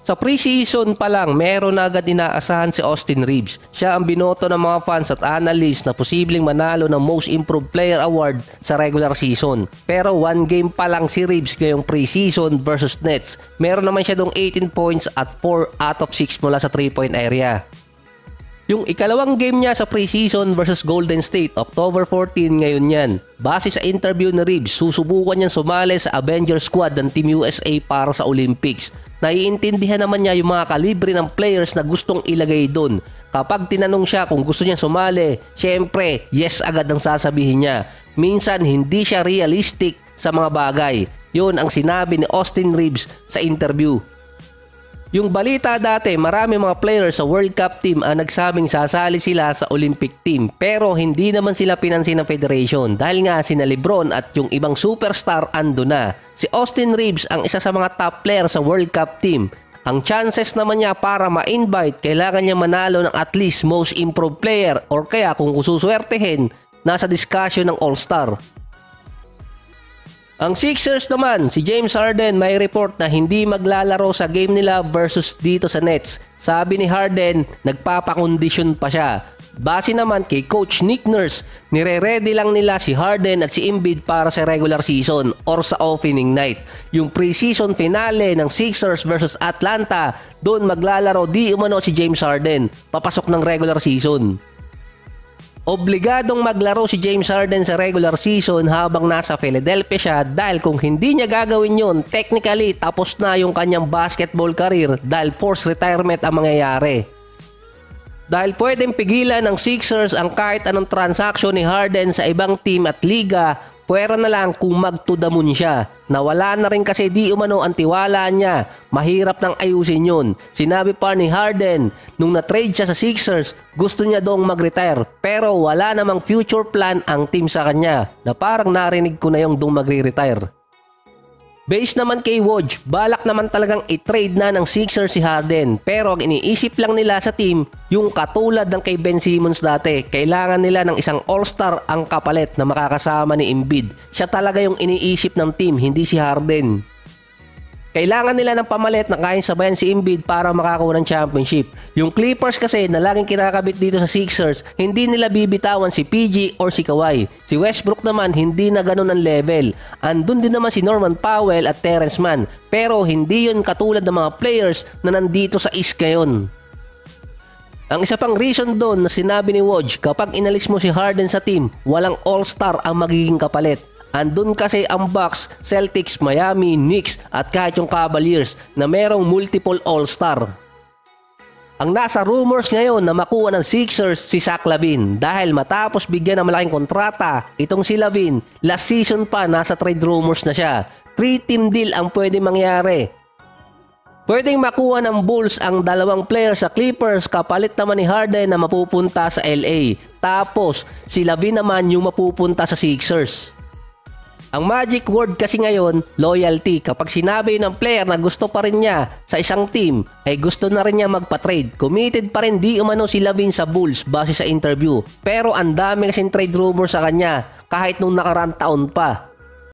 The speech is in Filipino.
Sa preseason pa lang, meron na agad inaasahan si Austin Reaves. Siya ang binoto ng mga fans at analysts na posibleng manalo ng Most Improved Player Award sa regular season. Pero 1 game pa lang si Reaves ngayong preseason versus Nets. Meron naman siya dong 18 points at 4 out of 6 mula sa 3-point area. Yung ikalawang game niya sa preseason versus Golden State, October 14 ngayon yan. Base sa interview ni Reaves, susubukan niyang sumali sa Avenger Squad ng Team USA para sa Olympics. Naiintindihan naman niya yung mga kalibre ng players na gustong ilagay doon. Kapag tinanong siya kung gusto niyang sumali, syempre, yes agad ang sasabihin niya. Minsan, hindi siya realistic sa mga bagay. Yun ang sinabi ni Austin Reaves sa interview. Yung balita dati, marami mga players sa World Cup team ang nagsabing sasali sila sa Olympic team, pero hindi naman sila pinansin ng federation dahil nga sina LeBron at yung ibang superstar ando na. Si Austin Reaves ang isa sa mga top player sa World Cup team. Ang chances naman niya para ma-invite, kailangan niya manalo ng at least Most Improved Player or kaya kung kususwertehin, nasa discussion ng All-Star. Ang Sixers naman, si James Harden may report na hindi maglalaro sa game nila versus dito sa Nets. Sabi ni Harden, nagpapakondisyon pa siya. Base naman kay Coach Nick Nurse, nire-ready lang nila si Harden at si Embiid para sa regular season or sa opening night. Yung preseason finale ng Sixers versus Atlanta, doon maglalaro di umano si James Harden, papasok ng regular season. Obligadong maglaro si James Harden sa regular season habang nasa Philadelphia siya dahil kung hindi niya gagawin yun, technically tapos na yung kanyang basketball career dahil forced retirement ang mangyayari. Dahil pwedeng pigilan ng Sixers ang kahit anong transaksyon ni Harden sa ibang team at liga, pwera na lang kung mag-to-the-moon siya. Nawala na rin kasi di umano ang tiwala niya. Mahirap nang ayusin yun. Sinabi pa ni Harden, nung na-trade siya sa Sixers, gusto niya doong mag-retire. Pero wala namang future plan ang team sa kanya. Na parang narinig ko na yung doong magre-retire. Based naman kay Woj, balak naman talagang i-trade na ng Sixers si Harden. Pero ang iniisip lang nila sa team, yung katulad ng kay Ben Simmons dati, kailangan nila ng isang all-star ang kapalit na makakasama ni Embiid. Siya talaga yung iniisip ng team, hindi si Harden. Kailangan nila ng pamalit na kayang sabayan si Embiid para makakuha ng championship. Yung Clippers kasi na laging kinakabit dito sa Sixers, hindi nila bibitawan si PG or si Kawhi. Si Westbrook naman hindi na ganun ang level. Andun din naman si Norman Powell at Terrence Mann, pero hindi yun katulad ng mga players na nandito sa East ngayon. Ang isa pang reason doon na sinabi ni Woj, kapag inalis mo si Harden sa team, walang all-star ang magiging kapalit. Andun kasi ang Bucks, Celtics, Miami, Knicks at kahit yung Cavaliers na merong multiple all-star. Ang nasa rumors ngayon na makuha ng Sixers si Zach LaVine dahil matapos bigyan ng malaking kontrata, itong si LaVine, last season pa nasa trade rumors na siya. 3-team deal ang pwede mangyari. Pwedeng makuha ng Bulls ang dalawang player sa Clippers kapalit naman ni Harden na mapupunta sa LA. Tapos si LaVine naman yung mapupunta sa Sixers. Ang magic word kasi ngayon, loyalty. Kapag sinabi ng player na gusto pa rin niya sa isang team, ay gusto na rin niya magpa-trade. Committed pa rin di umano si LaVine sa Bulls base sa interview. Pero ang dami kasing trade rumor sa kanya kahit nung nakaraang taon pa.